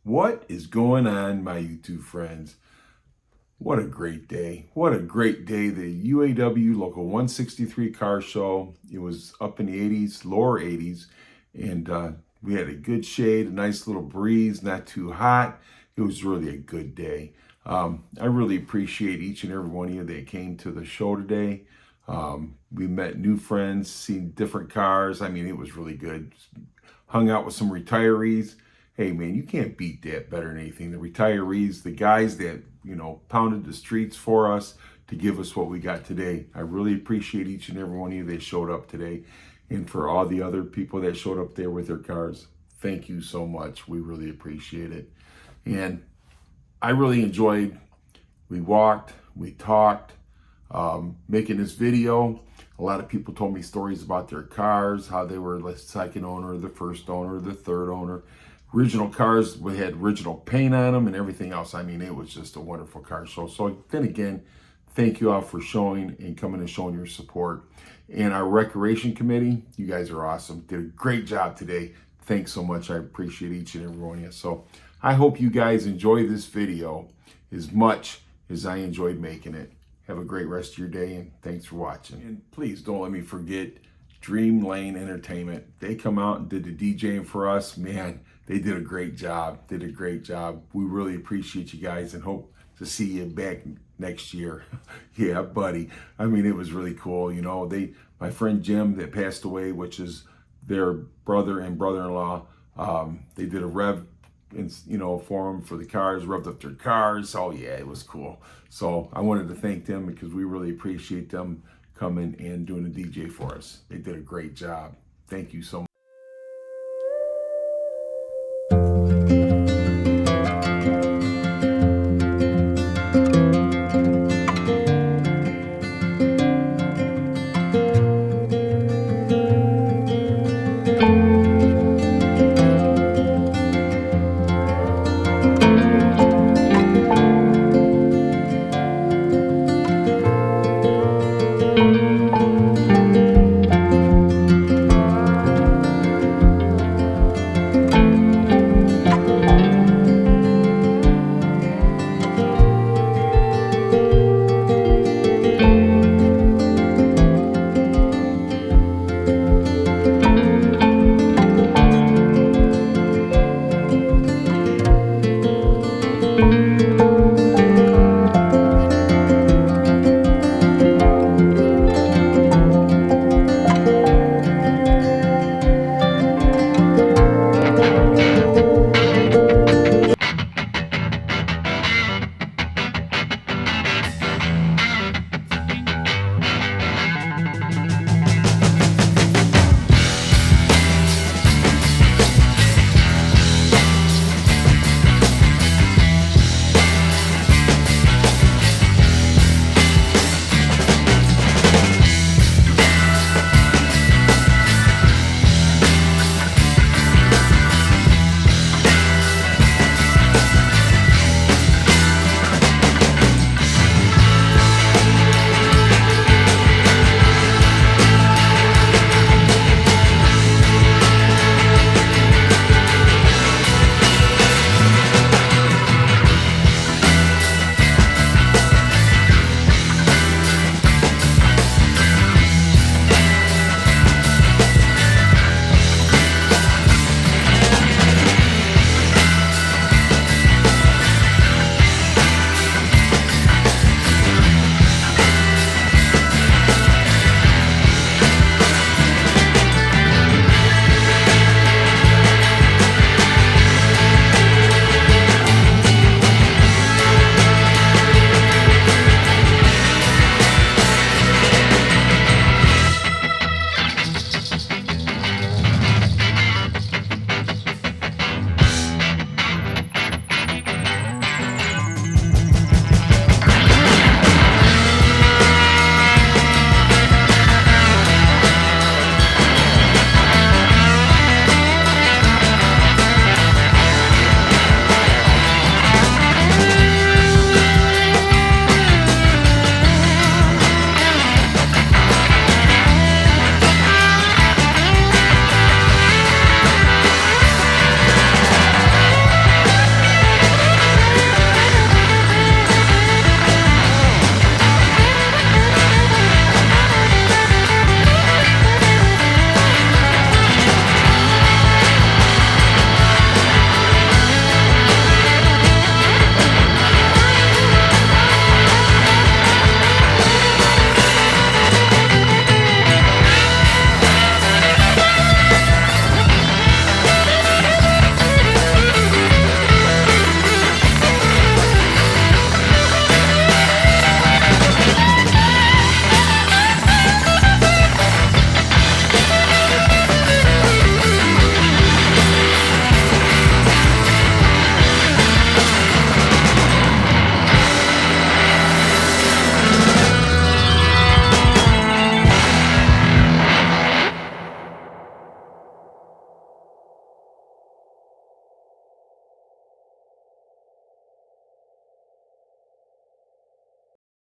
What is going on, my YouTube friends? What a great day. What a great day. The UAW Local 163 car show. It was up in the 80s, lower 80s, and we had a good shade, a nice little breeze, not too hot. It was really a good day. I really appreciate each and every one of you that came to the show today. We met new friends, seen different cars. I mean, it was really good. Hung out with some retirees. Hey man, you can't beat that better than anything. The retirees, the guys that, pounded the streets for us to give us what we got today. I really appreciate each and every one of you that showed up today. And for all the other people that showed up there with their cars, thank you so much. We really appreciate it. And I really enjoyed, we walked, we talked, making this video. A lot of people told me stories about their cars, how they were the second owner, the first owner, the third owner. Original cars, we had original paint on them and everything else. I mean, it was just a wonderful car show. So then again, thank you all for showing and coming and showing your support. And our recreation committee, you guys are awesome. Did a great job today. Thanks so much. I appreciate each and every one of you. So I hope you guys enjoy this video as much as I enjoyed making it. Have a great rest of your day, and thanks for watching. And please don't let me forget Laine Entertainment. They come out and did the DJing for us. Man, they did a great job. We really appreciate you guys and hope to see you back next year. Yeah, buddy. I memean, it was really cool. My friend Jim that passed away, which is their brother and brother-in-law, they did a rev for them for the cars, revved up their cars. Oh yeah, it was cool. So I wanted to thank them because we really appreciate them coming and doing the DJ for us. They did a great job. Thank you so much.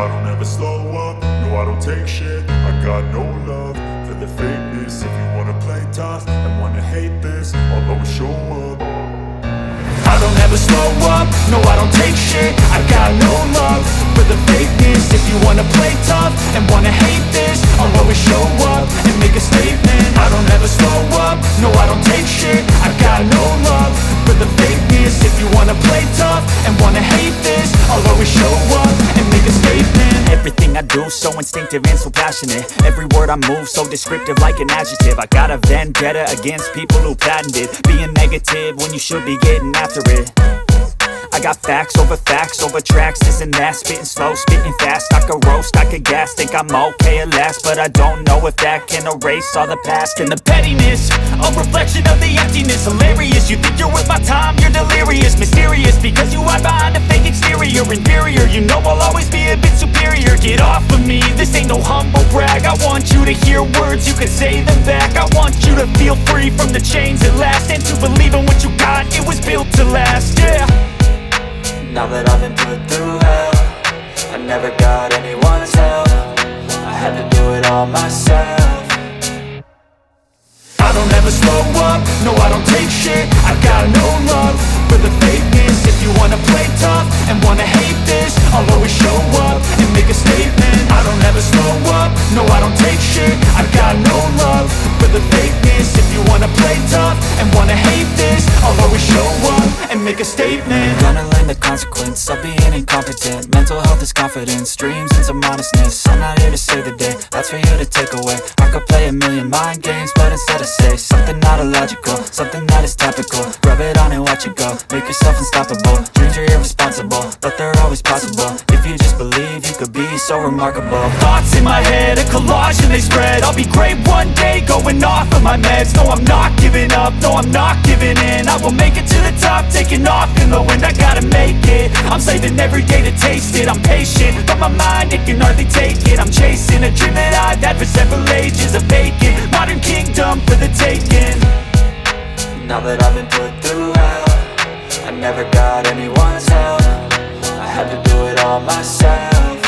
I don't ever slow up, no I don't take shit. I got no love for the fakeness. If you wanna play tough and wanna hate this, I'll always show up. I don't ever slow up, no I don't take shit. I got no love for the fakeness. If you wanna play tough and wanna hate this, I'll always show up and make a statement. I don't ever slow up, no I don't take shit. I got no love for the fakeness. If you wanna play tough and wanna hate this, I'll always show up and make a statement. Everything I do so instinctive and so passionate. Every word I move so descriptive like an adjective. I got a vendetta against people who patented being negative when you should be getting after it. I got facts over tracks, this and that. Spitting slow, spitting fast, I could roast, I could gas. Think I'm okay at last, but I don't know if that can erase all the past. And the pettiness, a reflection of the emptiness. Hilarious, you think you're worth my time, you're delirious. Mysterious, because you hide behind a fake exterior. Inferior, you know I'll always be a bit superior. Get off of me, this ain't no humble brag. I want you to hear words, you can say them back. I want you to feel free from the chains at last, and to believe in what you got, it was built to last, yeah. Now that I've been put through hell, I never got anyone's help. I had to do it all myself. I don't ever slow up, no I don't take shit. I got no love for the fakeness. If you wanna play tough and wanna hate this, I'll always show up and make a statement. I don't ever slow up, no I don't take shit. I got no love for the fakeness. If you wanna play tough and wanna hate this, I'll always show up and make a statement. Gonna learn the consequence of being incompetent. Mental health is confidence, dreams and some honestness. I'm not here to save the day, that's for you to take away. I could play a million mind games, but instead I say something not illogical, something that is topical. Rub it on and watch it go, make yourself unstoppable. Dreams are irresponsible, but they're always possible. If you just believe, you could be so remarkable. Thoughts in my head, a collage and they spread. I'll be great one day, going off of my meds. No, I'm not giving up, no, I'm not giving in. I will make it to the top, taking off in the wind. I gotta make it, I'm saving every day to taste it. I'm patient, but my mind, it can hardly take it. I'm chasing a dream that I've had for several ages. A vacant, modern kingdom for the taking. Now that I've been put through hell, I never got anyone's help. I had to do it all myself.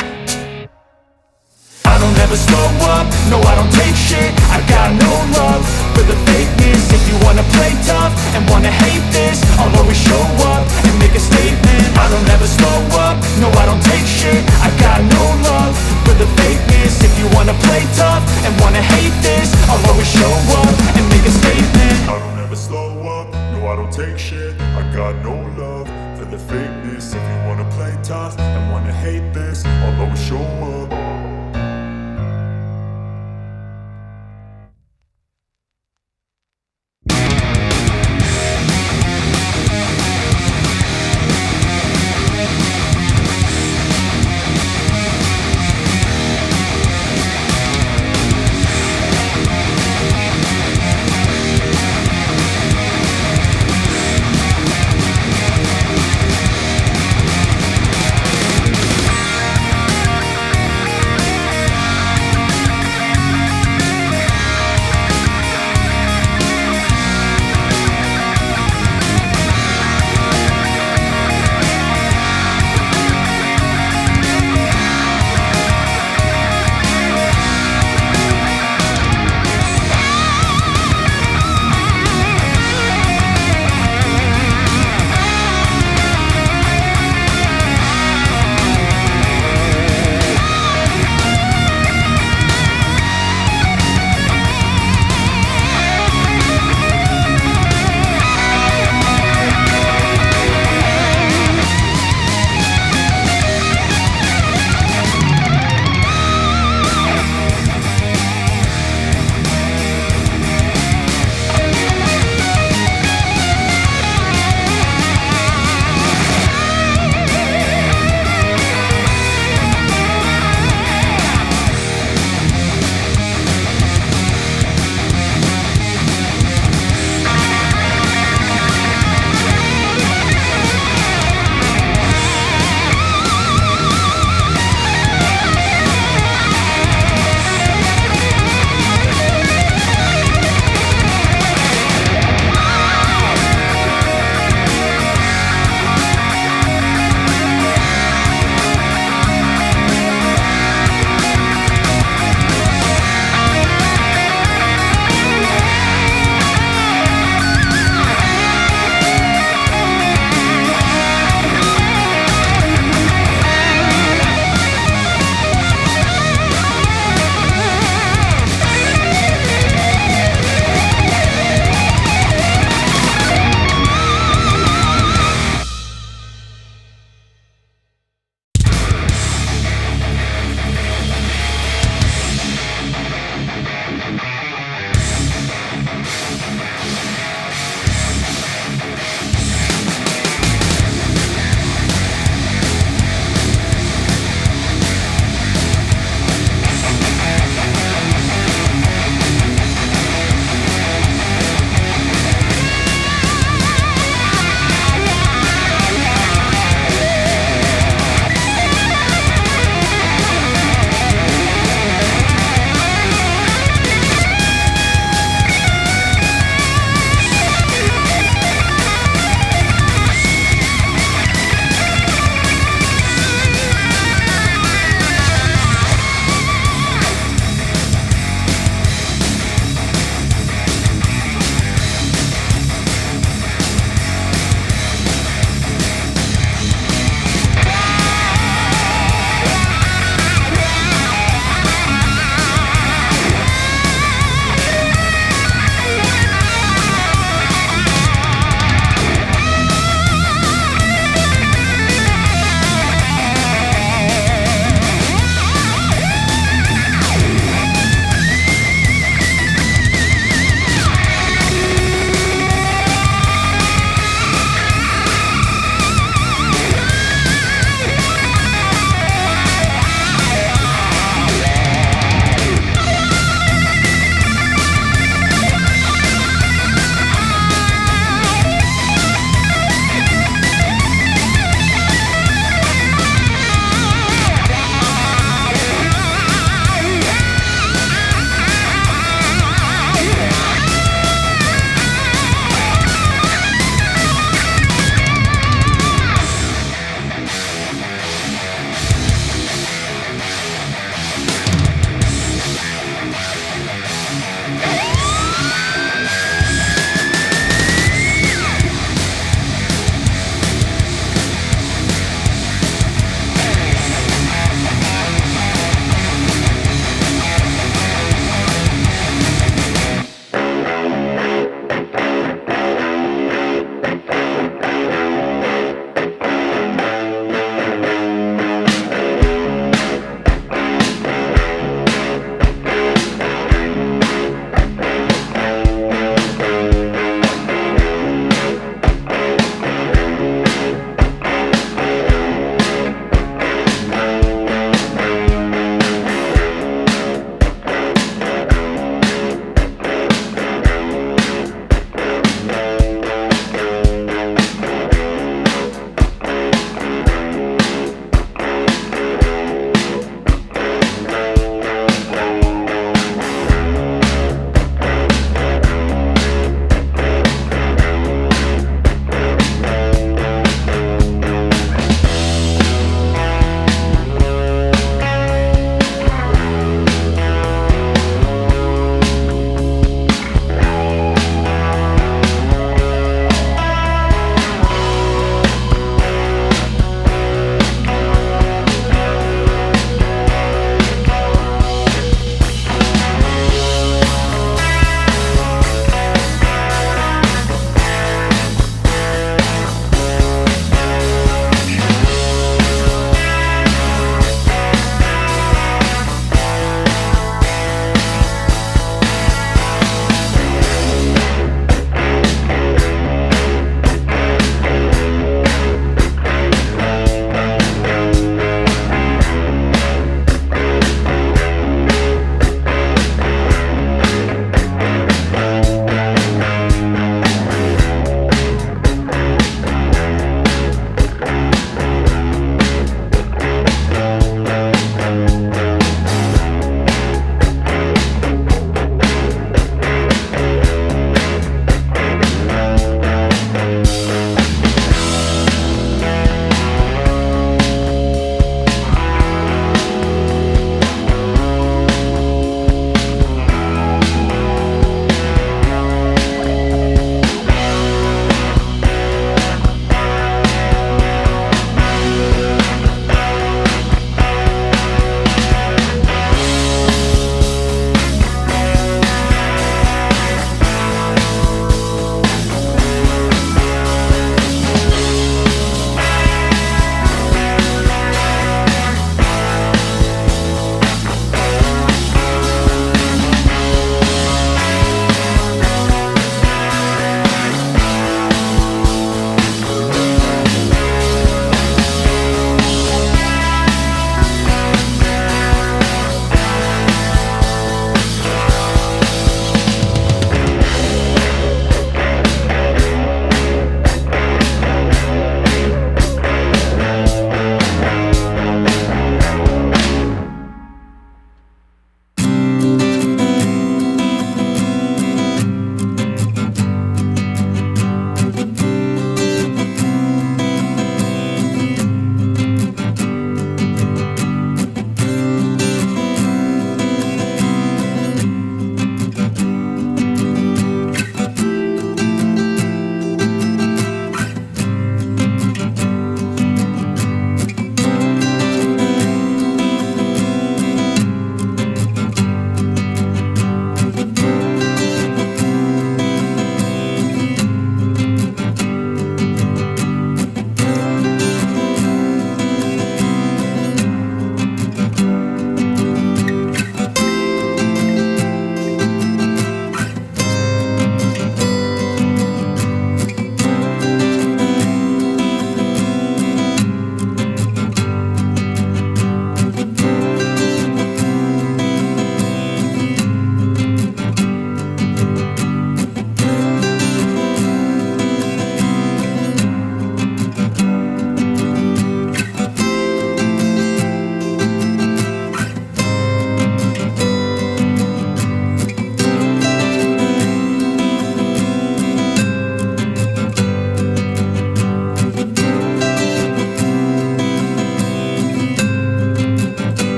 I don't ever slow up, no I don't take shit. I got no love for the fakeness. If you wanna play tough and wanna hate this, I'll always show up and make a statement. I don't ever slow up, no I don't take shit. I got no love for the fakeness. If you wanna play tough and wanna hate this, I'll always show up and make a statement. I don't ever slow up, no I don't take shit. I got no love for the fakeness. If you wanna play tough and wanna hate this, I'll always show up.